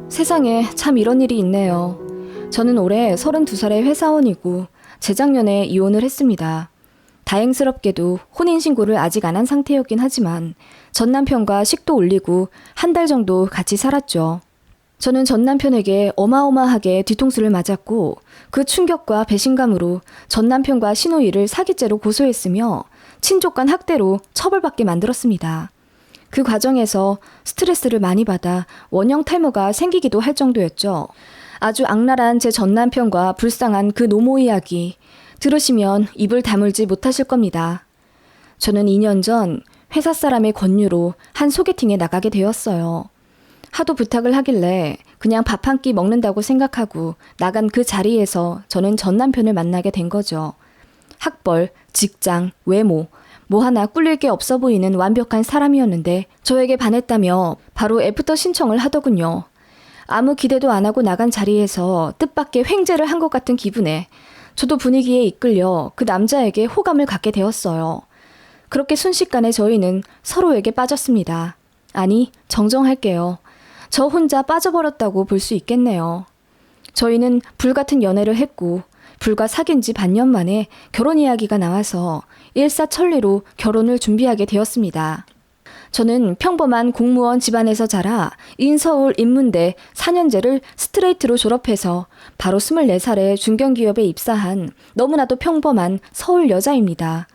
세상에 참 이런 일이 있네요. 저는 올해 32살의 회사원이고 재작년에 이혼을 했습니다. 다행스럽게도 혼인신고를 아직 안 한 상태였긴 하지만 전 남편과 식도 올리고 한 달 정도 같이 살았죠. 저는 전 남편에게 어마어마하게 뒤통수를 맞았고 그 충격과 배신감으로 전 남편과 시누이를 사기죄로 고소했으며 친족 간 학대로 처벌받게 만들었습니다. 그 과정에서 스트레스를 많이 받아 원형 탈모가 생기기도 할 정도였죠. 아주 악랄한 제 전 남편과 불쌍한 그 노모 이야기 들으시면 입을 다물지 못하실 겁니다. 저는 2년 전 회사 사람의 권유로 한 소개팅에 나가게 되었어요. 하도 부탁을 하길래 그냥 밥 한 끼 먹는다고 생각하고 나간 그 자리에서 저는 전 남편을 만나게 된 거죠. 학벌, 직장, 외모, 뭐 하나 꿀릴 게 없어 보이는 완벽한 사람이었는데 저에게 반했다며 바로 애프터 신청을 하더군요. 아무 기대도 안 하고 나간 자리에서 뜻밖의 횡재를 한 것 같은 기분에 저도 분위기에 이끌려 그 남자에게 호감을 갖게 되었어요. 그렇게 순식간에 저희는 서로에게 빠졌습니다. 아니, 정정할게요. 저 혼자 빠져버렸다고 볼 수 있겠네요. 저희는 불같은 연애를 했고 불과 사귄 지 반년 만에 결혼 이야기가 나와서 일사천리로 결혼을 준비하게 되었습니다. 저는 평범한 공무원 집안에서 자라 인서울 인문대 4년제를 스트레이트로 졸업해서 바로 24살에 중견기업에 입사한 너무나도 평범한 서울 여자입니다.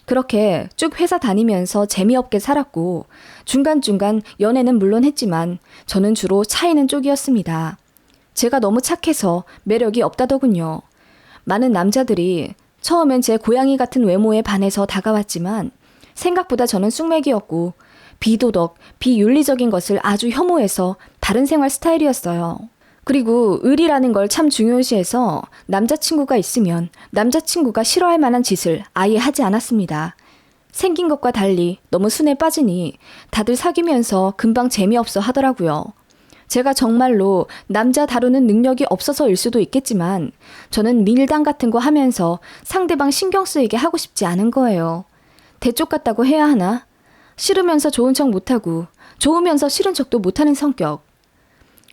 그렇게 쭉 회사 다니면서 재미없게 살았고 중간중간 연애는 물론 했지만 저는 주로 차이는 쪽이었습니다. 제가 너무 착해서 매력이 없다더군요. 많은 남자들이 처음엔 제 고양이 같은 외모에 반해서 다가왔지만 생각보다 저는 쑥맥이었고 비도덕, 비윤리적인 것을 아주 혐오해서 다른 생활 스타일이었어요. 그리고 의리라는 걸 참 중요시해서 남자친구가 있으면 남자친구가 싫어할 만한 짓을 아예 하지 않았습니다. 생긴 것과 달리 너무 순해 빠지니 다들 사귀면서 금방 재미없어 하더라고요. 제가 정말로 남자 다루는 능력이 없어서일 수도 있겠지만 저는 밀당 같은 거 하면서 상대방 신경 쓰이게 하고 싶지 않은 거예요. 대쪽 같다고 해야 하나? 싫으면서 좋은 척 못하고 좋으면서 싫은 척도 못하는 성격.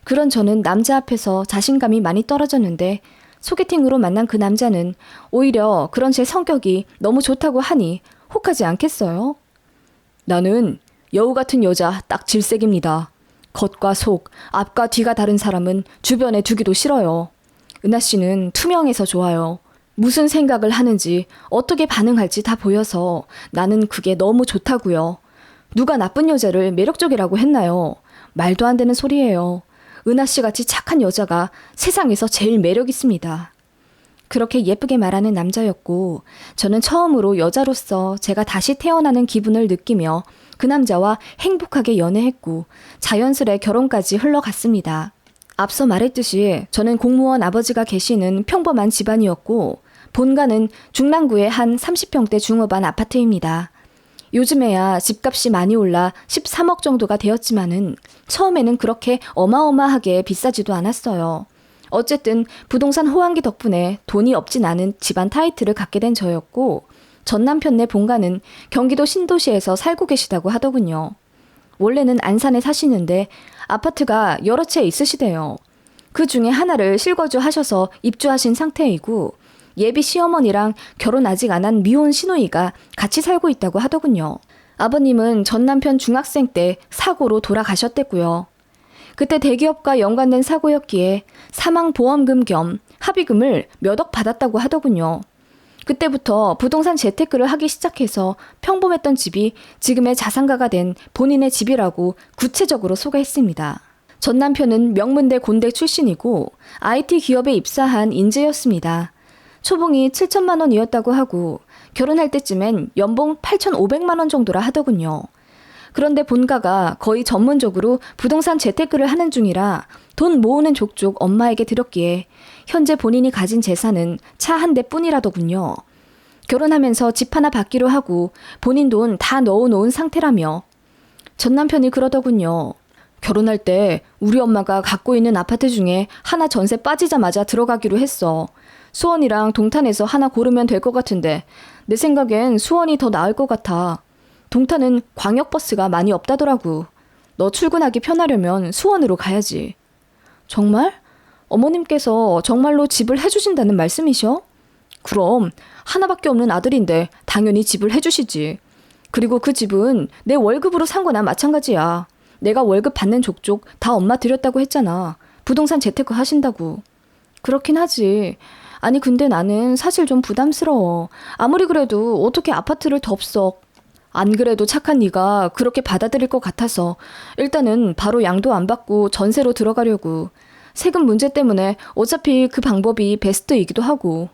그런 저는 남자 앞에서 자신감이 많이 떨어졌는데 소개팅으로 만난 그 남자는 오히려 그런 제 성격이 너무 좋다고 하니 혹하지 않겠어요? 나는 여우 같은 여자 딱 질색입니다. 겉과 속, 앞과 뒤가 다른 사람은 주변에 두기도 싫어요. 은하 씨는 투명해서 좋아요. 무슨 생각을 하는지 어떻게 반응할지 다 보여서 나는 그게 너무 좋다고요. 누가 나쁜 여자를 매력적이라고 했나요? 말도 안 되는 소리예요. 은하 씨 같이 착한 여자가 세상에서 제일 매력 있습니다. 그렇게 예쁘게 말하는 남자였고 저는 처음으로 여자로서 제가 다시 태어나는 기분을 느끼며 그 남자와 행복하게 연애했고 자연스레 결혼까지 흘러갔습니다. 앞서 말했듯이 저는 공무원 아버지가 계시는 평범한 집안이었고 본가는 중랑구의 한 30평대 중후반 아파트입니다. 요즘에야 집값이 많이 올라 13억 정도가 되었지만은 처음에는 그렇게 어마어마하게 비싸지도 않았어요. 어쨌든 부동산 호황기 덕분에 돈이 없진 않은 집안 타이틀을 갖게 된 저였고 전 남편네 본가는 경기도 신도시에서 살고 계시다고 하더군요. 원래는 안산에 사시는데 아파트가 여러 채 있으시대요. 그 중에 하나를 실거주 하셔서 입주하신 상태이고 예비 시어머니랑 결혼 아직 안 한 미혼 시누이가 같이 살고 있다고 하더군요. 아버님은 전 남편 중학생 때 사고로 돌아가셨댔고요. 그때 대기업과 연관된 사고였기에 사망보험금 겸 합의금을 몇 억 받았다고 하더군요. 그때부터 부동산 재테크를 하기 시작해서 평범했던 집이 지금의 자산가가 된 본인의 집이라고 구체적으로 소개했습니다. 전 남편은 명문대 공대 출신이고 IT 기업에 입사한 인재였습니다. 초봉이 7천만 원이었다고 하고 결혼할 때쯤엔 연봉 8,500만 원 정도라 하더군요. 그런데 본가가 거의 전문적으로 부동산 재테크를 하는 중이라 돈 모으는 족족 엄마에게 드렸기에 현재 본인이 가진 재산은 차 한 대뿐이라더군요. 결혼하면서 집 하나 받기로 하고 본인 돈 다 넣어놓은 상태라며 전 남편이 그러더군요. 결혼할 때 우리 엄마가 갖고 있는 아파트 중에 하나 전세 빠지자마자 들어가기로 했어. 수원이랑 동탄에서 하나 고르면 될 것 같은데 내 생각엔 수원이 더 나을 것 같아. 동탄은 광역버스가 많이 없다더라고. 너 출근하기 편하려면 수원으로 가야지. 정말? 어머님께서 정말로 집을 해주신다는 말씀이셔? 그럼 하나밖에 없는 아들인데 당연히 집을 해주시지. 그리고 그 집은 내 월급으로 산 거나 마찬가지야. 내가 월급 받는 족족 다 엄마 드렸다고 했잖아. 부동산 재테크 하신다고. 그렇긴 하지. 아니 근데 나는 사실 좀 부담스러워. 아무리 그래도 어떻게 아파트를 덥석. 안 그래도 착한 네가 그렇게 받아들일 것 같아서 일단은 바로 양도 안 받고 전세로 들어가려고. 세금 문제 때문에 어차피 그 방법이 베스트이기도 하고.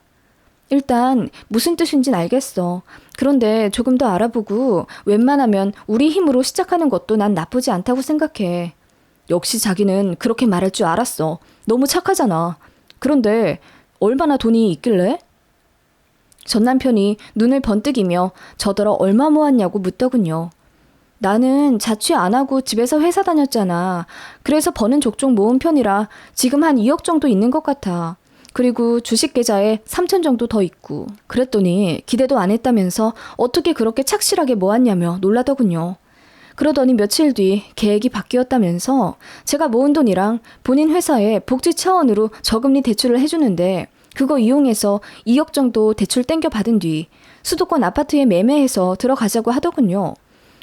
일단 무슨 뜻인진 알겠어. 그런데 조금 더 알아보고 웬만하면 우리 힘으로 시작하는 것도 난 나쁘지 않다고 생각해. 역시 자기는 그렇게 말할 줄 알았어. 너무 착하잖아. 그런데 얼마나 돈이 있길래? 전 남편이 눈을 번뜩이며 저더러 얼마 모았냐고 묻더군요. 나는 자취 안 하고 집에서 회사 다녔잖아. 그래서 버는 족족 모은 편이라 지금 한 2억 정도 있는 것 같아. 그리고 주식 계좌에 3천 정도 더 있고. 그랬더니 기대도 안 했다면서 어떻게 그렇게 착실하게 모았냐며 놀라더군요. 그러더니 며칠 뒤 계획이 바뀌었다면서 제가 모은 돈이랑 본인 회사에 복지 차원으로 저금리 대출을 해주는데 그거 이용해서 2억 정도 대출 땡겨 받은 뒤 수도권 아파트에 매매해서 들어가자고 하더군요.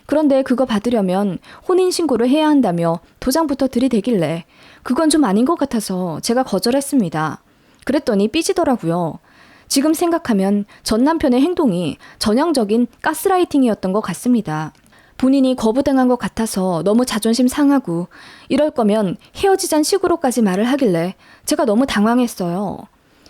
그런데 그거 받으려면 혼인신고를 해야 한다며 도장부터 들이대길래 그건 좀 아닌 것 같아서 제가 거절했습니다. 그랬더니 삐지더라고요. 지금 생각하면 전 남편의 행동이 전형적인 가스라이팅이었던 것 같습니다. 본인이 거부당한 것 같아서 너무 자존심 상하고 이럴 거면 헤어지잔 식으로까지 말을 하길래 제가 너무 당황했어요.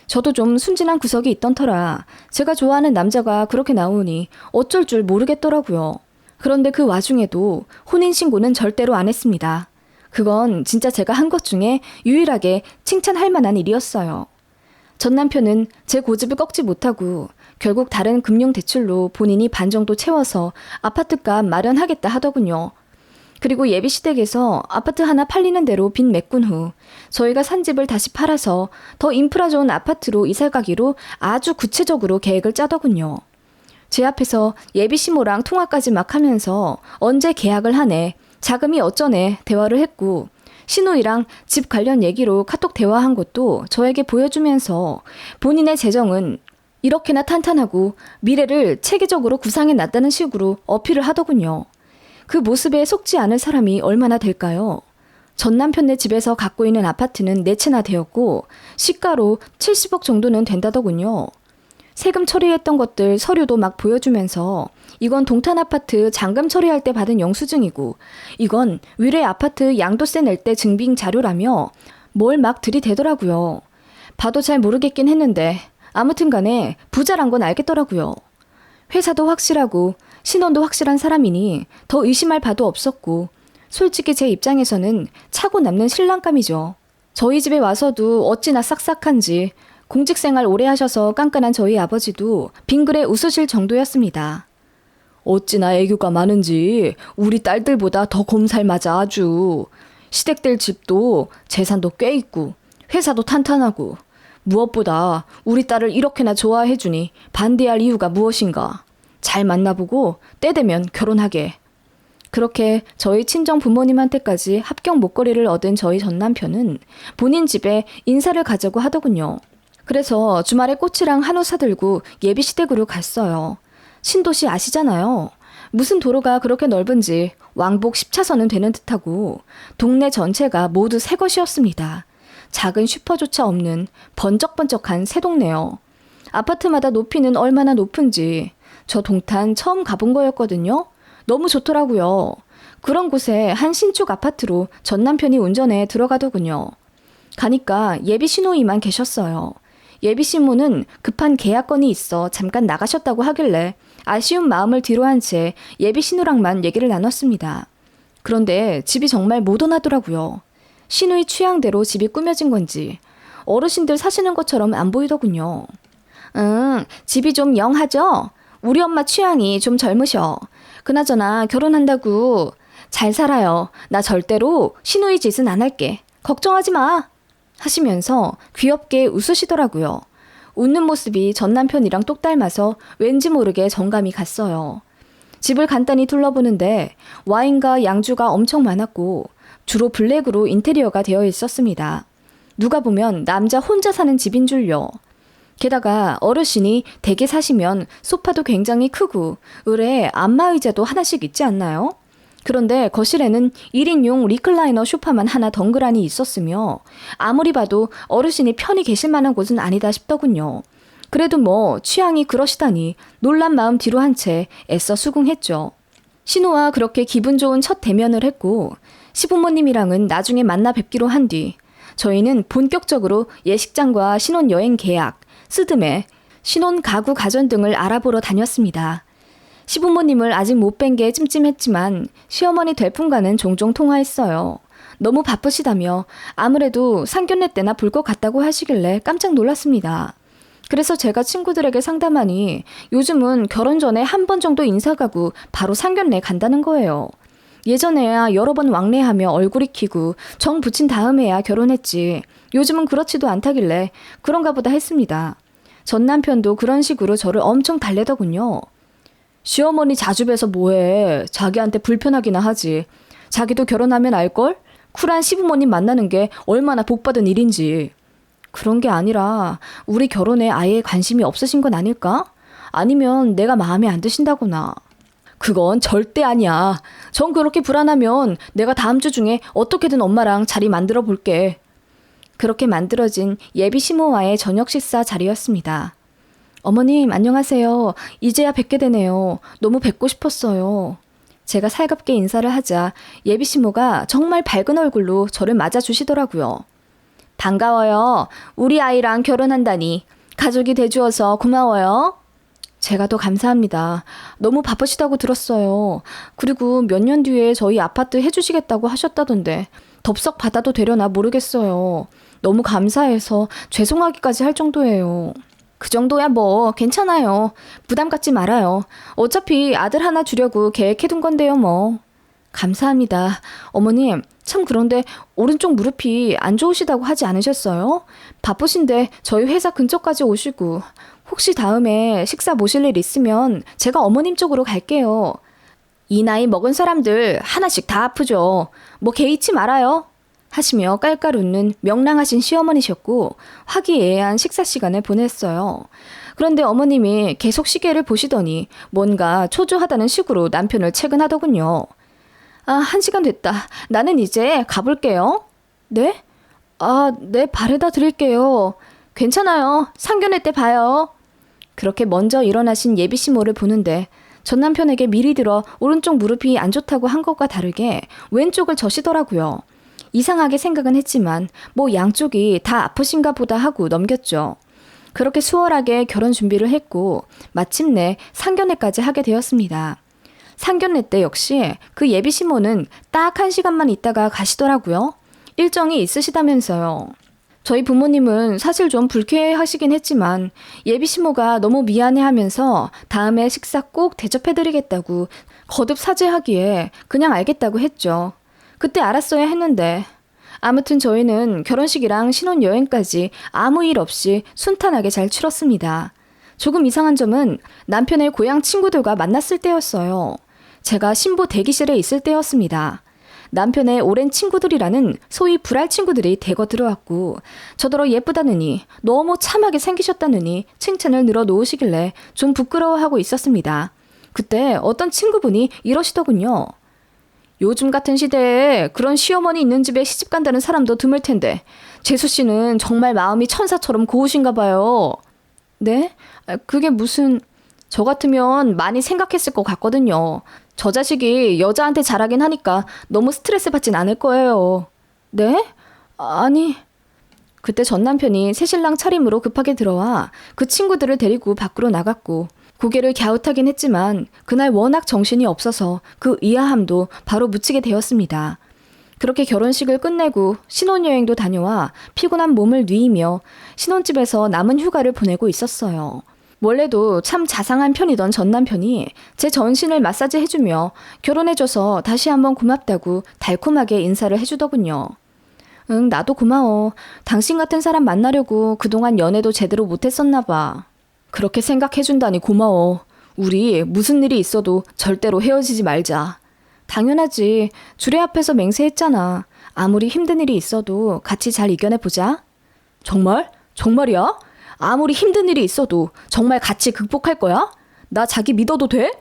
저도 좀 순진한 구석이 있던 터라 제가 좋아하는 남자가 그렇게 나오니 어쩔 줄 모르겠더라고요. 그런데 그 와중에도 혼인신고는 절대로 안 했습니다. 그건 진짜 제가 한 것 중에 유일하게 칭찬할 만한 일이었어요. 전 남편은 제 고집을 꺾지 못하고 결국 다른 금융대출로 본인이 반 정도 채워서 아파트값 마련하겠다 하더군요. 그리고 예비시댁에서 아파트 하나 팔리는 대로 빚 메꾼 후 저희가 산 집을 다시 팔아서 더 인프라 좋은 아파트로 이사 가기로 아주 구체적으로 계획을 짜더군요. 제 앞에서 예비시모랑 통화까지 막 하면서 언제 계약을 하네, 자금이 어쩌네 대화를 했고 신우이랑 집 관련 얘기로 카톡 대화한 것도 저에게 보여주면서 본인의 재정은 이렇게나 탄탄하고 미래를 체계적으로 구상해 놨다는 식으로 어필을 하더군요. 그 모습에 속지 않을 사람이 얼마나 될까요? 전 남편네 집에서 갖고 있는 아파트는 4채나 되었고 시가로 70억 정도는 된다더군요. 세금 처리했던 것들 서류도 막 보여주면서 이건 동탄 아파트 잔금 처리할 때 받은 영수증이고 이건 위례 아파트 양도세 낼 때 증빙 자료라며 뭘 막 들이대더라고요. 봐도 잘 모르겠긴 했는데 아무튼 간에 부자란 건 알겠더라고요. 회사도 확실하고 신원도 확실한 사람이니 더 의심할 바도 없었고 솔직히 제 입장에서는 차고 남는 신랑감이죠. 저희 집에 와서도 어찌나 싹싹한지 공직생활 오래 하셔서 깐깐한 저희 아버지도 빙그레 웃으실 정도였습니다. 어찌나 애교가 많은지 우리 딸들보다 더 곰살맞아 아주. 시댁들 집도 재산도 꽤 있고 회사도 탄탄하고 무엇보다 우리 딸을 이렇게나 좋아해주니 반대할 이유가 무엇인가. 잘 만나보고 때 되면 결혼하게. 그렇게 저희 친정 부모님한테까지 합격 목걸이를 얻은 저희 전 남편은 본인 집에 인사를 가자고 하더군요. 그래서 주말에 꽃이랑 한우 사들고 예비시댁으로 갔어요. 신도시 아시잖아요. 무슨 도로가 그렇게 넓은지 왕복 10차선은 되는 듯하고 동네 전체가 모두 새 것이었습니다. 작은 슈퍼조차 없는 번쩍번쩍한 새 동네요. 아파트마다 높이는 얼마나 높은지 저 동탄 처음 가본 거였거든요. 너무 좋더라고요. 그런 곳에 한 신축 아파트로 전 남편이 운전해 들어가더군요. 가니까 예비 신호이만 계셨어요. 예비 신모는 급한 계약건이 있어 잠깐 나가셨다고 하길래 아쉬운 마음을 뒤로한 채 예비 신우랑만 얘기를 나눴습니다. 그런데 집이 정말 모던하더라고요. 신우의 취향대로 집이 꾸며진 건지 어르신들 사시는 것처럼 안 보이더군요. 집이 좀 영하죠? 우리 엄마 취향이 좀 젊으셔. 그나저나 결혼한다고. 잘 살아요. 나 절대로 신우의 짓은 안 할게. 걱정하지 마. 하시면서 귀엽게 웃으시더라고요. 웃는 모습이 전 남편이랑 똑 닮아서 왠지 모르게 정감이 갔어요. 집을 간단히 둘러보는데 와인과 양주가 엄청 많았고 주로 블랙으로 인테리어가 되어 있었습니다. 누가 보면 남자 혼자 사는 집인 줄요. 게다가 어르신이 댁에 사시면 소파도 굉장히 크고 의뢰에 안마의자도 하나씩 있지 않나요? 그런데 거실에는 1인용 리클라이너 소파만 하나 덩그라니 있었으며 아무리 봐도 어르신이 편히 계실 만한 곳은 아니다 싶더군요. 그래도 뭐 취향이 그러시다니 놀란 마음 뒤로 한 채 애써 수긍했죠. 신호와 그렇게 기분 좋은 첫 대면을 했고 시부모님이랑은 나중에 만나 뵙기로 한 뒤 저희는 본격적으로 예식장과 신혼여행 계약, 스드메, 신혼 가구 가전 등을 알아보러 다녔습니다. 시부모님을 아직 못 뵌 게 찜찜했지만 시어머니 될분과는 종종 통화했어요. 너무 바쁘시다며 아무래도 상견례 때나 볼 것 같다고 하시길래 깜짝 놀랐습니다. 그래서 제가 친구들에게 상담하니 요즘은 결혼 전에 한 번 정도 인사 가고 바로 상견례 간다는 거예요. 예전에야 여러 번 왕래하며 얼굴 익히고 정 붙인 다음에야 결혼했지. 요즘은 그렇지도 않다길래 그런가 보다 했습니다. 전 남편도 그런 식으로 저를 엄청 달래더군요. 시어머니 자주 뵈서 뭐해. 자기한테 불편하기나 하지. 자기도 결혼하면 알걸? 쿨한 시부모님 만나는 게 얼마나 복받은 일인지. 그런 게 아니라 우리 결혼에 아예 관심이 없으신 건 아닐까? 아니면 내가 마음에 안 드신다거나. 그건 절대 아니야. 전 그렇게 불안하면 내가 다음 주 중에 어떻게든 엄마랑 자리 만들어 볼게. 그렇게 만들어진 예비 시모와의 저녁 식사 자리였습니다. 어머님 안녕하세요. 이제야 뵙게 되네요. 너무 뵙고 싶었어요. 제가 살갑게 인사를 하자 예비 시모가 정말 밝은 얼굴로 저를 맞아주시더라고요. 반가워요. 우리 아이랑 결혼한다니. 가족이 돼주어서 고마워요. 제가 더 감사합니다. 너무 바쁘시다고 들었어요. 그리고 몇 년 뒤에 저희 아파트 해주시겠다고 하셨다던데 덥석 받아도 되려나 모르겠어요. 너무 감사해서 죄송하기까지 할 정도예요. 그 정도야 뭐 괜찮아요. 부담 갖지 말아요. 어차피 아들 하나 주려고 계획해둔 건데요 뭐. 감사합니다. 어머님 참 그런데 오른쪽 무릎이 안 좋으시다고 하지 않으셨어요? 바쁘신데 저희 회사 근처까지 오시고 혹시 다음에 식사 모실 일 있으면 제가 어머님 쪽으로 갈게요. 이 나이 먹은 사람들 하나씩 다 아프죠. 뭐 개의치 말아요. 하시며 깔깔 웃는 명랑하신 시어머니셨고 화기애애한 식사 시간을 보냈어요. 그런데 어머님이 계속 시계를 보시더니 뭔가 초조하다는 식으로 남편을 채근하더군요. 아, 1시간 됐다. 나는 이제 가볼게요. 네? 아, 네, 바래다 드릴게요. 괜찮아요. 상견례 때 봐요. 그렇게 먼저 일어나신 예비 시모를 보는데 전 남편에게 미리 들어 오른쪽 무릎이 안 좋다고 한 것과 다르게 왼쪽을 저시더라고요. 이상하게 생각은 했지만 뭐 양쪽이 다 아프신가 보다 하고 넘겼죠. 그렇게 수월하게 결혼 준비를 했고 마침내 상견례까지 하게 되었습니다. 상견례 때 역시 그 예비 시모는 딱 1시간만 있다가 가시더라고요. 일정이 있으시다면서요. 저희 부모님은 사실 좀 불쾌해하시긴 했지만 예비 시모가 너무 미안해하면서 다음에 식사 꼭 대접해드리겠다고 거듭 사죄하기에 그냥 알겠다고 했죠. 그때 알았어야 했는데 아무튼 저희는 결혼식이랑 신혼여행까지 아무 일 없이 순탄하게 잘 치렀습니다. 조금 이상한 점은 남편의 고향 친구들과 만났을 때였어요. 제가 신부 대기실에 있을 때였습니다. 남편의 오랜 친구들이라는 소위 불알 친구들이 대거 들어왔고 저더러 예쁘다느니 너무 참하게 생기셨다느니 칭찬을 늘어놓으시길래 좀 부끄러워하고 있었습니다. 그때 어떤 친구분이 이러시더군요. 요즘 같은 시대에 그런 시어머니 있는 집에 시집 간다는 사람도 드물 텐데 재수 씨는 정말 마음이 천사처럼 고우신가 봐요. 네? 그게 무슨... 저 같으면 많이 생각했을 것 같거든요. 저 자식이 여자한테 잘하긴 하니까 너무 스트레스 받진 않을 거예요. 네? 아니... 그때 전 남편이 새신랑 차림으로 급하게 들어와 그 친구들을 데리고 밖으로 나갔고 고개를 갸웃하긴 했지만 그날 워낙 정신이 없어서 그 의아함도 바로 묻히게 되었습니다. 그렇게 결혼식을 끝내고 신혼여행도 다녀와 피곤한 몸을 누이며 신혼집에서 남은 휴가를 보내고 있었어요. 원래도 참 자상한 편이던 전 남편이 제 전신을 마사지 해주며 결혼해줘서 다시 한번 고맙다고 달콤하게 인사를 해주더군요. 응, 나도 고마워. 당신 같은 사람 만나려고 그동안 연애도 제대로 못했었나 봐. 그렇게 생각해준다니 고마워. 우리 무슨 일이 있어도 절대로 헤어지지 말자. 당연하지. 주례 앞에서 맹세했잖아. 아무리 힘든 일이 있어도 같이 잘 이겨내보자. 정말? 정말이야? 아무리 힘든 일이 있어도 정말 같이 극복할 거야? 나 자기 믿어도 돼?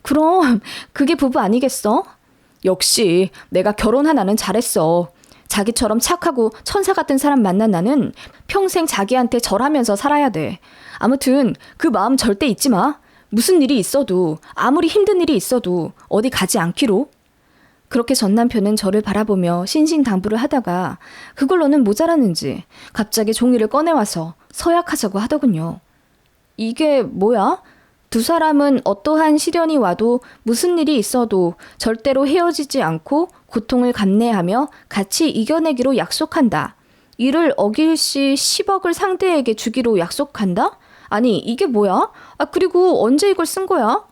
그럼 그게 부부 아니겠어? 역시 내가 결혼 하나는 잘했어. 자기처럼 착하고 천사 같은 사람 만난 나는 평생 자기한테 절하면서 살아야 돼. 아무튼 그 마음 절대 잊지 마. 무슨 일이 있어도 아무리 힘든 일이 있어도 어디 가지 않기로. 그렇게 전 남편은 저를 바라보며 신신당부를 하다가 그걸로는 모자랐는지 갑자기 종이를 꺼내와서 서약하자고 하더군요. 이게 뭐야? 두 사람은 어떠한 시련이 와도 무슨 일이 있어도 절대로 헤어지지 않고 고통을 감내하며 같이 이겨내기로 약속한다. 이를 어길 시 10억을 상대에게 주기로 약속한다? 아니, 이게 뭐야? 그리고 언제 이걸 쓴 거야?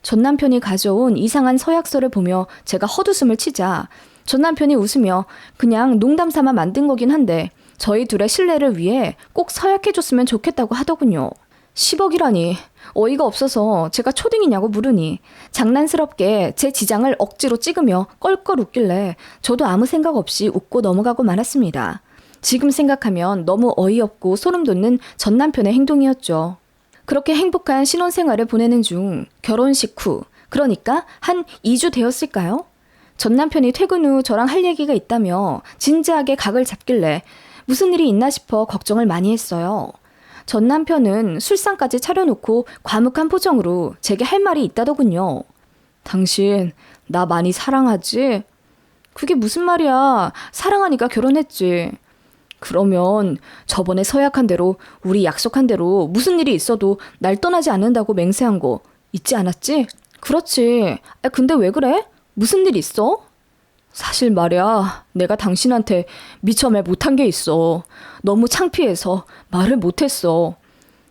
전 남편이 가져온 이상한 서약서를 보며 제가 헛웃음을 치자 전 남편이 웃으며 그냥 농담 삼아 만든 거긴 한데 저희 둘의 신뢰를 위해 꼭 서약해줬으면 좋겠다고 하더군요. 10억이라니 어이가 없어서 제가 초딩이냐고 물으니 장난스럽게 제 지장을 억지로 찍으며 껄껄 웃길래 저도 아무 생각 없이 웃고 넘어가고 말았습니다. 지금 생각하면 너무 어이없고 소름 돋는 전 남편의 행동이었죠. 그렇게 행복한 신혼생활을 보내는 중 결혼식 후, 그러니까 한 2주 되었을까요? 전 남편이 퇴근 후 저랑 할 얘기가 있다며 진지하게 각을 잡길래 무슨 일이 있나 싶어 걱정을 많이 했어요. 전 남편은 술상까지 차려놓고 과묵한 표정으로 제게 할 말이 있다더군요. 당신 나 많이 사랑하지? 그게 무슨 말이야. 사랑하니까 결혼했지. 그러면 저번에 서약한 대로 우리 약속한 대로 무슨 일이 있어도 날 떠나지 않는다고 맹세한 거 잊지 않았지? 그렇지. 근데 왜 그래? 무슨 일 있어? 사실 말이야, 내가 당신한테 미처 말 못한 게 있어. 너무 창피해서 말을 못했어.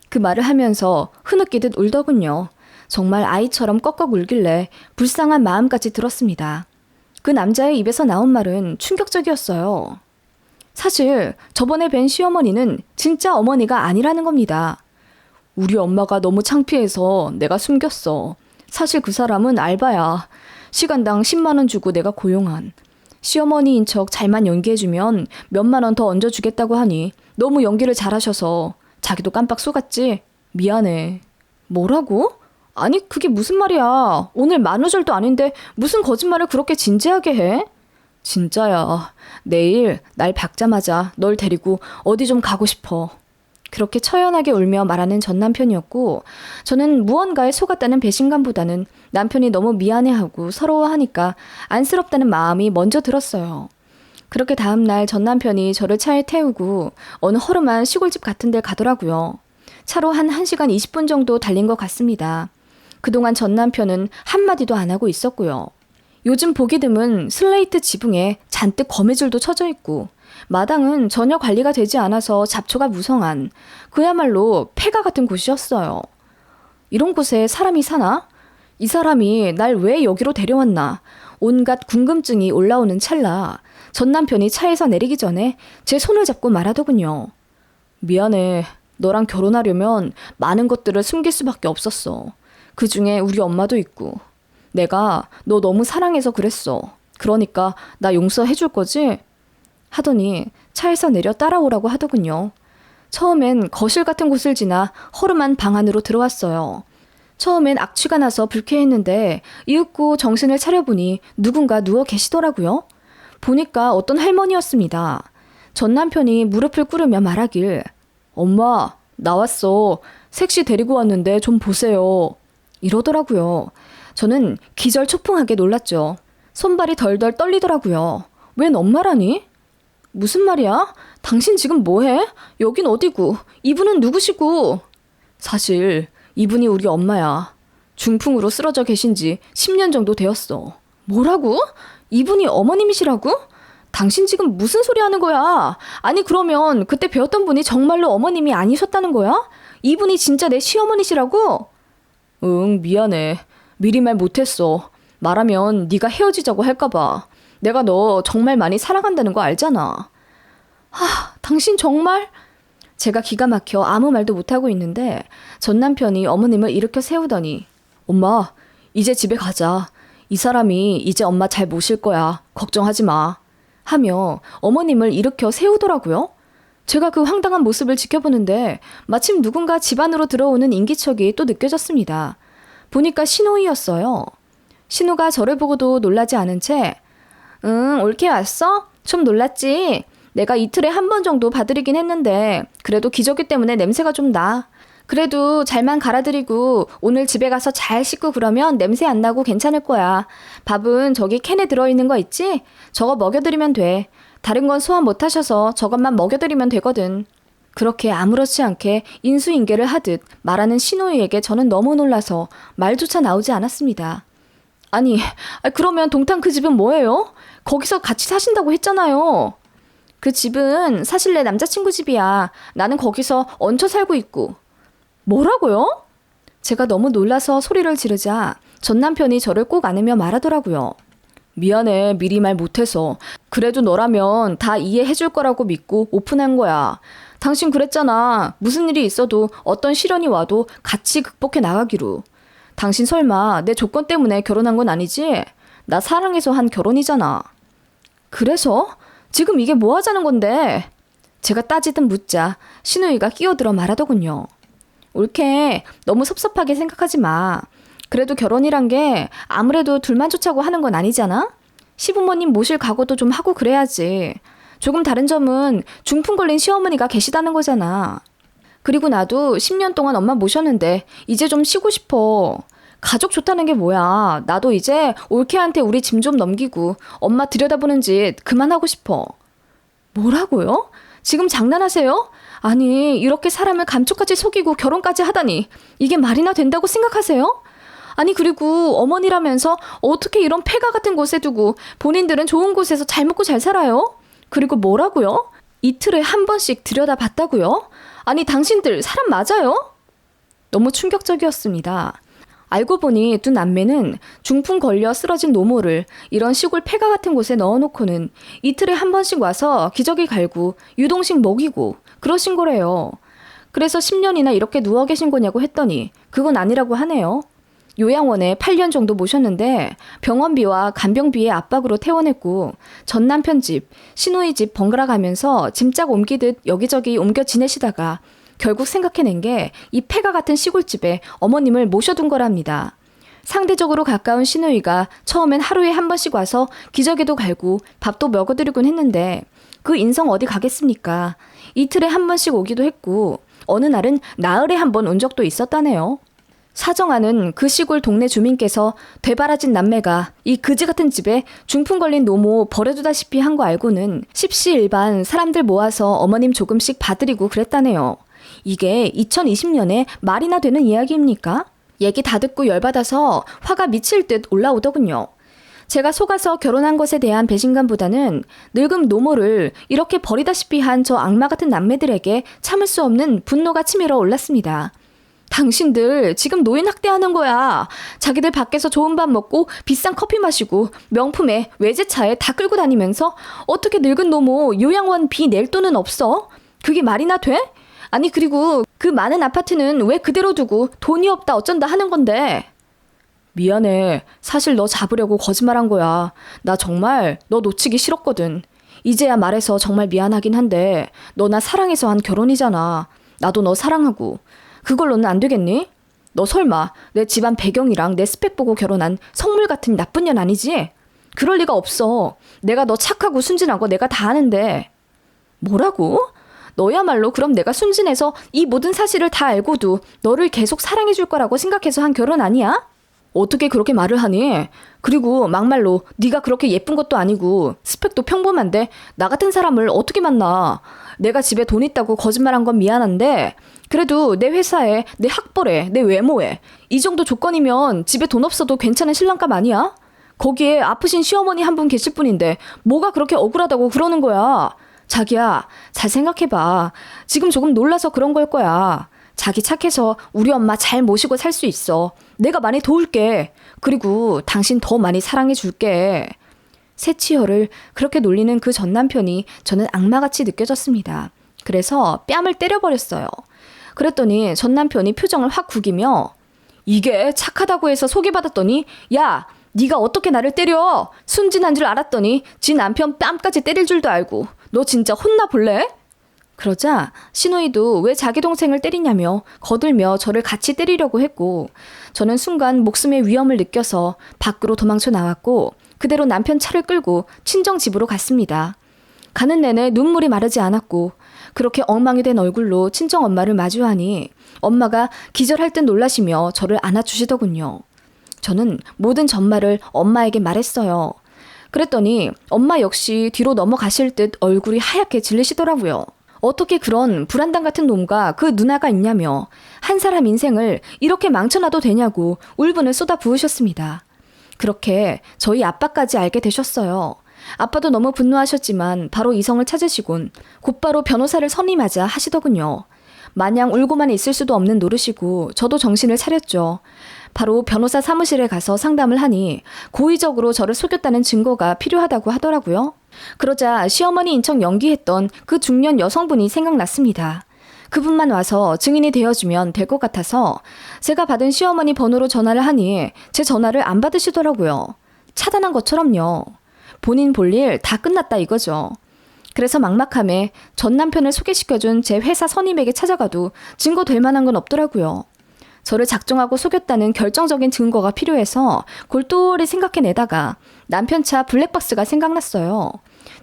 그 말을 하면서 흐느끼듯 울더군요. 정말 아이처럼 꺽꺽 울길래 불쌍한 마음까지 들었습니다. 그 남자의 입에서 나온 말은 충격적이었어요. 사실 저번에 뵌 시어머니는 진짜 어머니가 아니라는 겁니다. 우리 엄마가 너무 창피해서 내가 숨겼어. 사실 그 사람은 알바야. 시간당 10만 원 주고 내가 고용한. 시어머니인 척 잘만 연기해주면 몇만 원 더 얹어주겠다고 하니 너무 연기를 잘하셔서 자기도 깜빡 속았지? 미안해. 뭐라고? 아니 그게 무슨 말이야. 오늘 만우절도 아닌데 무슨 거짓말을 그렇게 진지하게 해? 진짜야. 내일 날 밝자마자 널 데리고 어디 좀 가고 싶어. 그렇게 처연하게 울며 말하는 전 남편이었고 저는 무언가에 속았다는 배신감보다는 남편이 너무 미안해하고 서러워하니까 안쓰럽다는 마음이 먼저 들었어요. 그렇게 다음날 전 남편이 저를 차에 태우고 어느 허름한 시골집 같은 데 가더라고요. 차로 한 1시간 20분 정도 달린 것 같습니다. 그동안 전 남편은 한마디도 안 하고 있었고요. 요즘 보기 드문 슬레이트 지붕에 잔뜩 거미줄도 쳐져 있고 마당은 전혀 관리가 되지 않아서 잡초가 무성한 그야말로 폐가 같은 곳이었어요. 이런 곳에 사람이 사나? 이 사람이 날 왜 여기로 데려왔나? 온갖 궁금증이 올라오는 찰나 전 남편이 차에서 내리기 전에 제 손을 잡고 말하더군요. 미안해. 너랑 결혼하려면 많은 것들을 숨길 수밖에 없었어. 그중에 우리 엄마도 있고. 내가 너 너무 사랑해서 그랬어. 그러니까 나 용서해 줄 거지? 하더니 차에서 내려 따라오라고 하더군요. 처음엔 거실 같은 곳을 지나 허름한 방 안으로 들어왔어요. 처음엔 악취가 나서 불쾌했는데 이윽고 정신을 차려보니 누군가 누워 계시더라고요. 보니까 어떤 할머니였습니다. 전 남편이 무릎을 꿇으며 말하길 엄마 나왔어. 색시 데리고 왔는데 좀 보세요. 이러더라고요. 저는 기절초풍하게 놀랐죠. 손발이 덜덜 떨리더라고요. 웬 엄마라니? 무슨 말이야? 당신 지금 뭐해? 여긴 어디고? 이분은 누구시고? 사실 이분이 우리 엄마야. 중풍으로 쓰러져 계신 지 10년 정도 되었어. 뭐라고? 이분이 어머님이시라고? 당신 지금 무슨 소리 하는 거야? 아니 그러면 그때 배웠던 분이 정말로 어머님이 아니셨다는 거야? 이분이 진짜 내 시어머니시라고? 응, 미안해. 미리 말 못했어. 말하면 네가 헤어지자고 할까봐. 내가 너 정말 많이 사랑한다는 거 알잖아. 당신 정말? 제가 기가 막혀 아무 말도 못하고 있는데 전 남편이 어머님을 일으켜 세우더니 엄마, 이제 집에 가자. 이 사람이 이제 엄마 잘 모실 거야. 걱정하지 마. 하며 어머님을 일으켜 세우더라고요. 제가 그 황당한 모습을 지켜보는데 마침 누군가 집 안으로 들어오는 인기척이 또 느껴졌습니다. 보니까 신호이였어요. 신호가 저를 보고도 놀라지 않은 채 응, 올케 왔어? 좀 놀랐지? 내가 이틀에 한 번 정도 봐드리긴 했는데 그래도 기저귀 때문에 냄새가 좀 나. 그래도 잘만 갈아드리고 오늘 집에 가서 잘 씻고 그러면 냄새 안 나고 괜찮을 거야. 밥은 저기 캔에 들어있는 거 있지? 저거 먹여드리면 돼. 다른 건 소화 못 하셔서 저것만 먹여드리면 되거든. 그렇게 아무렇지 않게 인수인계를 하듯 말하는 신호이에게 저는 너무 놀라서 말조차 나오지 않았습니다. 아니, 그러면 동탄 그 집은 뭐예요? 거기서 같이 사신다고 했잖아요. 그 집은 사실 내 남자친구 집이야. 나는 거기서 얹혀 살고 있고. 뭐라고요? 제가 너무 놀라서 소리를 지르자 전 남편이 저를 꼭 안으며 말하더라고요. 미안해, 미리 말 못해서. 그래도 너라면 다 이해해줄 거라고 믿고 오픈한 거야. 당신 그랬잖아. 무슨 일이 있어도 어떤 시련이 와도 같이 극복해 나가기로. 당신 설마 내 조건 때문에 결혼한 건 아니지? 나 사랑해서 한 결혼이잖아. 그래서? 지금 이게 뭐 하자는 건데? 제가 따지듯 묻자 신우이가 끼어들어 말하더군요. 옳게 너무 섭섭하게 생각하지 마. 그래도 결혼이란 게 아무래도 둘만 좋자고 하는 건 아니잖아? 시부모님 모실 각오도 좀 하고 그래야지. 조금 다른 점은 중풍 걸린 시어머니가 계시다는 거잖아. 그리고 나도 10년 동안 엄마 모셨는데 이제 좀 쉬고 싶어. 가족 좋다는 게 뭐야. 나도 이제 올케한테 우리 짐 좀 넘기고 엄마 들여다보는 짓 그만하고 싶어. 뭐라고요? 지금 장난하세요? 아니, 이렇게 사람을 감쪽같이 속이고 결혼까지 하다니 이게 말이나 된다고 생각하세요? 아니, 그리고 어머니라면서 어떻게 이런 폐가 같은 곳에 두고 본인들은 좋은 곳에서 잘 먹고 잘 살아요? 그리고 뭐라고요? 이틀에 한 번씩 들여다봤다고요? 아니, 당신들 사람 맞아요? 너무 충격적이었습니다. 알고 보니 두 남매는 중풍 걸려 쓰러진 노모를 이런 시골 폐가 같은 곳에 넣어놓고는 이틀에 한 번씩 와서 기저귀 갈고 유동식 먹이고 그러신 거래요. 그래서 10년이나 이렇게 누워 계신 거냐고 했더니 그건 아니라고 하네요. 요양원에 8년 정도 모셨는데 병원비와 간병비의 압박으로 퇴원했고 전 남편 집, 시누이 집 번갈아 가면서 짐짝 옮기듯 여기저기 옮겨 지내시다가 결국 생각해낸 게 이 폐가 같은 시골집에 어머님을 모셔둔 거랍니다. 상대적으로 가까운 시누이가 처음엔 하루에 한 번씩 와서 기저귀도 갈고 밥도 먹어드리곤 했는데 그 인성 어디 가겠습니까? 이틀에 한 번씩 오기도 했고 어느 날은 나흘에 한 번 온 적도 있었다네요. 사정하는 그 시골 동네 주민께서 되바라진 남매가 이 그지 같은 집에 중풍 걸린 노모 버려두다시피 한 거 알고는 십시일반 사람들 모아서 어머님 조금씩 봐드리고 그랬다네요. 이게 2020년에 말이나 되는 이야기입니까? 얘기 다 듣고 열받아서 화가 미칠 듯 올라오더군요. 제가 속아서 결혼한 것에 대한 배신감보다는 늙은 노모를 이렇게 버리다시피 한 저 악마 같은 남매들에게 참을 수 없는 분노가 치밀어 올랐습니다. 당신들 지금 노인 학대하는 거야. 자기들 밖에서 좋은 밥 먹고 비싼 커피 마시고 명품에 외제차에 다 끌고 다니면서 어떻게 늙은 노모 요양원 비 낼 돈은 없어? 그게 말이나 돼? 아니, 그리고 그 많은 아파트는 왜 그대로 두고 돈이 없다 어쩐다 하는 건데. 미안해. 사실 너 잡으려고 거짓말한 거야. 나 정말 너 놓치기 싫었거든. 이제야 말해서 정말 미안하긴 한데 너 나 사랑해서 한 결혼이잖아. 나도 너 사랑하고. 그걸로는 안 되겠니? 너 설마 내 집안 배경이랑 내 스펙 보고 결혼한 성물 같은 나쁜 년 아니지? 그럴 리가 없어. 내가 너 착하고 순진하고 내가 다 아는데. 뭐라고? 너야말로 그럼 내가 순진해서 이 모든 사실을 다 알고도 너를 계속 사랑해줄 거라고 생각해서 한 결혼 아니야? 어떻게 그렇게 말을 하니? 그리고 막말로 네가 그렇게 예쁜 것도 아니고 스펙도 평범한데 나 같은 사람을 어떻게 만나? 내가 집에 돈 있다고 거짓말한 건 미안한데 그래도 내 회사에, 내 학벌에, 내 외모에 이 정도 조건이면 집에 돈 없어도 괜찮은 신랑감 아니야? 거기에 아프신 시어머니 한 분 계실 뿐인데 뭐가 그렇게 억울하다고 그러는 거야? 자기야, 잘 생각해봐. 지금 조금 놀라서 그런 걸 거야. 자기 착해서 우리 엄마 잘 모시고 살 수 있어. 내가 많이 도울게. 그리고 당신 더 많이 사랑해 줄게. 새치열을 그렇게 놀리는 그 전 남편이 저는 악마같이 느껴졌습니다. 그래서 뺨을 때려버렸어요. 그랬더니 전 남편이 표정을 확 구기며 이게 착하다고 해서 소개받았더니 야, 네가 어떻게 나를 때려? 순진한 줄 알았더니 지 남편 뺨까지 때릴 줄도 알고 너 진짜 혼나 볼래? 그러자 시누이도 왜 자기 동생을 때리냐며 거들며 저를 같이 때리려고 했고, 저는 순간 목숨의 위험을 느껴서 밖으로 도망쳐 나왔고 그대로 남편 차를 끌고 친정 집으로 갔습니다. 가는 내내 눈물이 마르지 않았고 그렇게 엉망이 된 얼굴로 친정 엄마를 마주하니 엄마가 기절할 듯 놀라시며 저를 안아주시더군요. 저는 모든 전말을 엄마에게 말했어요. 그랬더니 엄마 역시 뒤로 넘어가실 듯 얼굴이 하얗게 질리시더라고요. 어떻게 그런 불안당 같은 놈과 그 누나가 있냐며 한 사람 인생을 이렇게 망쳐놔도 되냐고 울분을 쏟아 부으셨습니다. 그렇게 저희 아빠까지 알게 되셨어요. 아빠도 너무 분노하셨지만 바로 이성을 찾으시곤 곧바로 변호사를 선임하자 하시더군요. 마냥 울고만 있을 수도 없는 노릇이고 저도 정신을 차렸죠. 바로 변호사 사무실에 가서 상담을 하니 고의적으로 저를 속였다는 증거가 필요하다고 하더라고요. 그러자 시어머니 인척 연기했던 그 중년 여성분이 생각났습니다. 그분만 와서 증인이 되어주면 될 것 같아서 제가 받은 시어머니 번호로 전화를 하니 제 전화를 안 받으시더라고요. 차단한 것처럼요. 본인 볼 일 다 끝났다 이거죠. 그래서 막막함에 전 남편을 소개시켜준 제 회사 선임에게 찾아가도 증거 될 만한 건 없더라고요. 저를 작정하고 속였다는 결정적인 증거가 필요해서 골똘히 생각해내다가 남편 차 블랙박스가 생각났어요.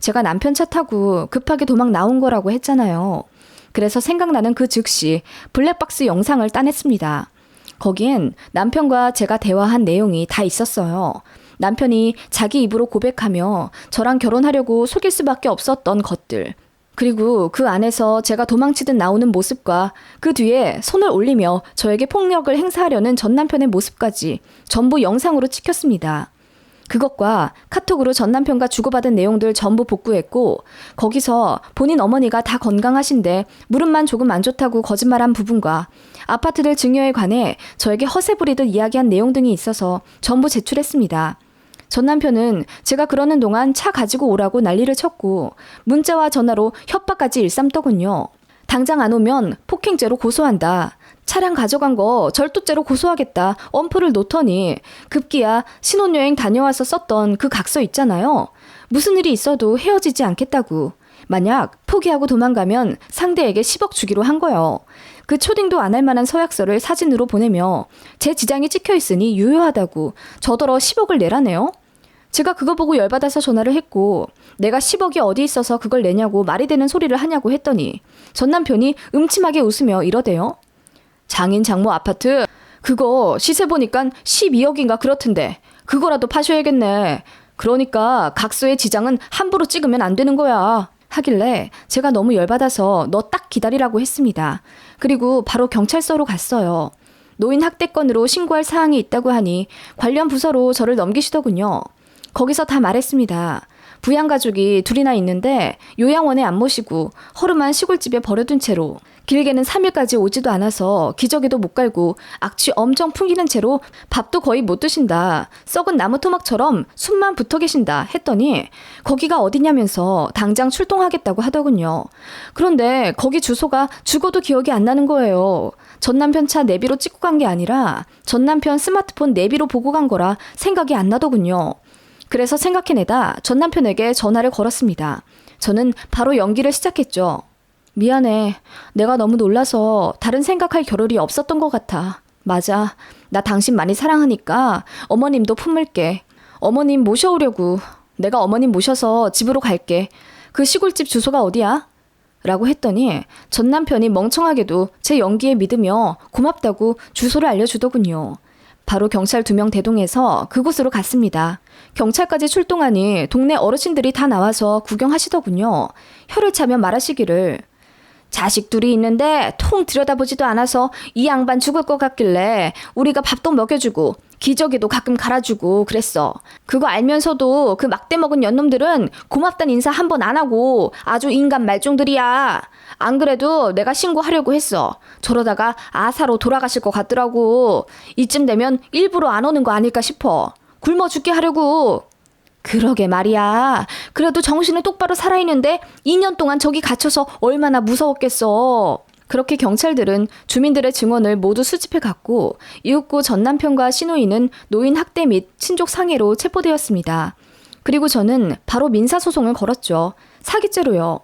제가 남편 차 타고 급하게 도망 나온 거라고 했잖아요. 그래서 생각나는 그 즉시 블랙박스 영상을 따냈습니다. 거기엔 남편과 제가 대화한 내용이 다 있었어요. 남편이 자기 입으로 고백하며 저랑 결혼하려고 속일 수밖에 없었던 것들. 그리고 그 안에서 제가 도망치듯 나오는 모습과 그 뒤에 손을 올리며 저에게 폭력을 행사하려는 전 남편의 모습까지 전부 영상으로 찍혔습니다. 그것과 카톡으로 전 남편과 주고받은 내용들 전부 복구했고 거기서 본인 어머니가 다 건강하신데 무릎만 조금 안 좋다고 거짓말한 부분과 아파트들 증여에 관해 저에게 허세 부리듯 이야기한 내용 등이 있어서 전부 제출했습니다. 전 남편은 제가 그러는 동안 차 가지고 오라고 난리를 쳤고 문자와 전화로 협박까지 일삼더군요. 당장 안 오면 폭행죄로 고소한다. 차량 가져간 거 절도죄로 고소하겠다. 엄포를 놓더니 급기야 신혼여행 다녀와서 썼던 그 각서 있잖아요. 무슨 일이 있어도 헤어지지 않겠다고. 만약 포기하고 도망가면 상대에게 10억 주기로 한 거요. 그 초딩도 안 할 만한 서약서를 사진으로 보내며 제 지장이 찍혀있으니 유효하다고 저더러 10억을 내라네요. 제가 그거 보고 열받아서 전화를 했고 내가 10억이 어디 있어서 그걸 내냐고 말이 되는 소리를 하냐고 했더니 전 남편이 음침하게 웃으며 이러대요. 장인 장모 아파트 그거 시세 보니까 12억인가 그렇던데 그거라도 파셔야겠네. 그러니까 각서의 지장은 함부로 찍으면 안 되는 거야. 하길래 제가 너무 열받아서 너 딱 기다리라고 했습니다. 그리고 바로 경찰서로 갔어요. 노인 학대건으로 신고할 사항이 있다고 하니 관련 부서로 저를 넘기시더군요. 거기서 다 말했습니다. 부양가족이 둘이나 있는데 요양원에 안 모시고 허름한 시골집에 버려둔 채로 길게는 3일까지 오지도 않아서 기저귀도 못 갈고 악취 엄청 풍기는 채로 밥도 거의 못 드신다. 썩은 나무 토막처럼 숨만 붙어 계신다 했더니 거기가 어디냐면서 당장 출동하겠다고 하더군요. 그런데 거기 주소가 죽어도 기억이 안 나는 거예요. 전 남편 차 내비로 찍고 간 게 아니라 전 남편 스마트폰 내비로 보고 간 거라 생각이 안 나더군요. 그래서 생각해내다 전 남편에게 전화를 걸었습니다. 저는 바로 연기를 시작했죠. 미안해. 내가 너무 놀라서 다른 생각할 겨를이 없었던 것 같아. 맞아. 나 당신 많이 사랑하니까 어머님도 품을게. 어머님 모셔오려고. 내가 어머님 모셔서 집으로 갈게. 그 시골집 주소가 어디야? 라고 했더니 전 남편이 멍청하게도 제 연기에 믿으며 고맙다고 주소를 알려주더군요. 바로 경찰 2명 대동해서 그곳으로 갔습니다. 경찰까지 출동하니 동네 어르신들이 다 나와서 구경하시더군요. 혀를 차며 말하시기를 자식 둘이 있는데 통 들여다보지도 않아서 이 양반 죽을 것 같길래 우리가 밥도 먹여주고 기저귀도 가끔 갈아주고 그랬어. 그거 알면서도 그 막대 먹은 연놈들은 고맙단 인사 한 번 안 하고 아주 인간 말종들이야. 안 그래도 내가 신고하려고 했어. 저러다가 아사로 돌아가실 것 같더라고. 이쯤 되면 일부러 안 오는 거 아닐까 싶어. 굶어 죽게 하려고. 그러게 말이야. 그래도 정신은 똑바로 살아있는데 2년 동안 저기 갇혀서 얼마나 무서웠겠어. 그렇게 경찰들은 주민들의 증언을 모두 수집해 갔고 이윽고 전 남편과 시누이는 노인 학대 및 친족 상해로 체포되었습니다. 그리고 저는 바로 민사소송을 걸었죠. 사기죄로요.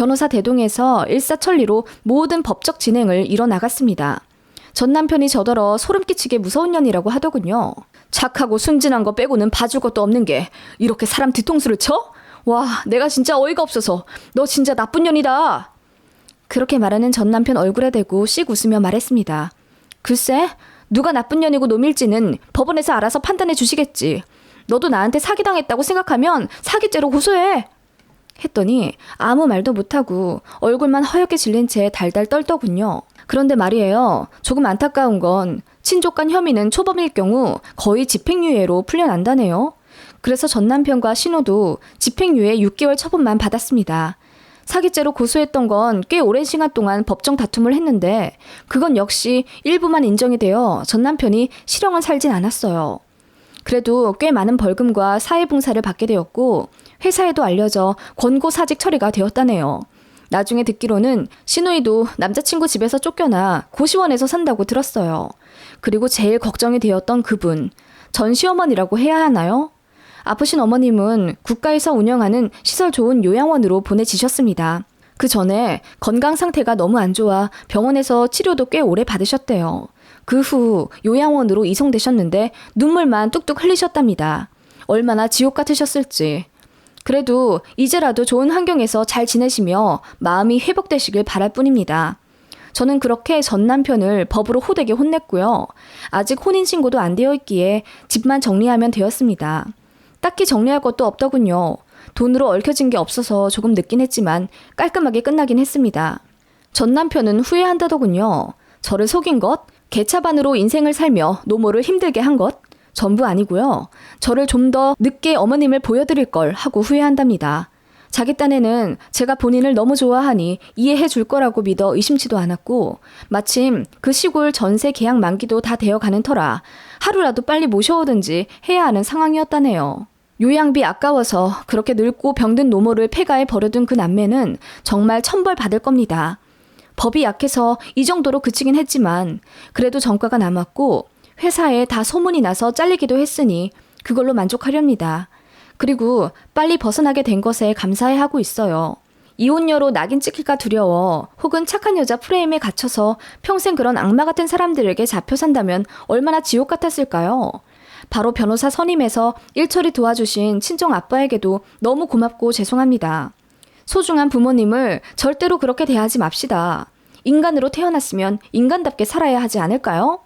변호사 대동해서 일사천리로 모든 법적 진행을 이뤄나갔습니다. 전 남편이 저더러 소름 끼치게 무서운 년이라고 하더군요. 착하고 순진한 거 빼고는 봐줄 것도 없는 게 이렇게 사람 뒤통수를 쳐? 와, 내가 진짜 어이가 없어서 너 진짜 나쁜 년이다. 그렇게 말하는 전 남편 얼굴에 대고 씩 웃으며 말했습니다. 글쎄, 누가 나쁜 년이고 놈일지는 법원에서 알아서 판단해 주시겠지. 너도 나한테 사기당했다고 생각하면 사기죄로 고소해. 했더니 아무 말도 못하고 얼굴만 허옇게 질린 채 달달 떨더군요. 그런데 말이에요. 조금 안타까운 건 친족 간 혐의는 초범일 경우 거의 집행유예로 풀려난다네요. 그래서 전 남편과 신우도 집행유예 6개월 처분만 받았습니다. 사기죄로 고소했던 건 꽤 오랜 시간 동안 법정 다툼을 했는데 그건 역시 일부만 인정이 되어 전 남편이 실형은 살진 않았어요. 그래도 꽤 많은 벌금과 사회봉사를 받게 되었고 회사에도 알려져 권고사직 처리가 되었다네요. 나중에 듣기로는 시누이도 남자친구 집에서 쫓겨나 고시원에서 산다고 들었어요. 그리고 제일 걱정이 되었던 그분, 전 시어머니라고 해야 하나요? 아프신 어머님은 국가에서 운영하는 시설 좋은 요양원으로 보내지셨습니다. 그 전에 건강 상태가 너무 안 좋아 병원에서 치료도 꽤 오래 받으셨대요. 그 후 요양원으로 이송되셨는데 눈물만 뚝뚝 흘리셨답니다. 얼마나 지옥 같으셨을지. 그래도 이제라도 좋은 환경에서 잘 지내시며 마음이 회복되시길 바랄 뿐입니다. 저는 그렇게 전 남편을 법으로 호되게 혼냈고요. 아직 혼인신고도 안 되어 있기에 집만 정리하면 되었습니다. 딱히 정리할 것도 없더군요. 돈으로 얽혀진 게 없어서 조금 늦긴 했지만 깔끔하게 끝나긴 했습니다. 전 남편은 후회한다더군요. 저를 속인 것, 개차반으로 인생을 살며 노모를 힘들게 한 것, 전부 아니고요. 저를 좀 더 늦게 어머님을 보여드릴 걸 하고 후회한답니다. 자기 딴에는 제가 본인을 너무 좋아하니 이해해 줄 거라고 믿어 의심치도 않았고 마침 그 시골 전세 계약 만기도 다 되어가는 터라 하루라도 빨리 모셔오든지 해야 하는 상황이었다네요. 요양비 아까워서 그렇게 늙고 병든 노모를 폐가에 버려둔 그 남매는 정말 천벌 받을 겁니다. 법이 약해서 이 정도로 그치긴 했지만 그래도 전과가 남았고 회사에 다 소문이 나서 잘리기도 했으니 그걸로 만족하렵니다. 그리고 빨리 벗어나게 된 것에 감사해하고 있어요. 이혼녀로 낙인 찍힐까 두려워 혹은 착한 여자 프레임에 갇혀서 평생 그런 악마 같은 사람들에게 잡혀 산다면 얼마나 지옥 같았을까요? 바로 변호사 선임해서 일처리 도와주신 친정 아빠에게도 너무 고맙고 죄송합니다. 소중한 부모님을 절대로 그렇게 대하지 맙시다. 인간으로 태어났으면 인간답게 살아야 하지 않을까요?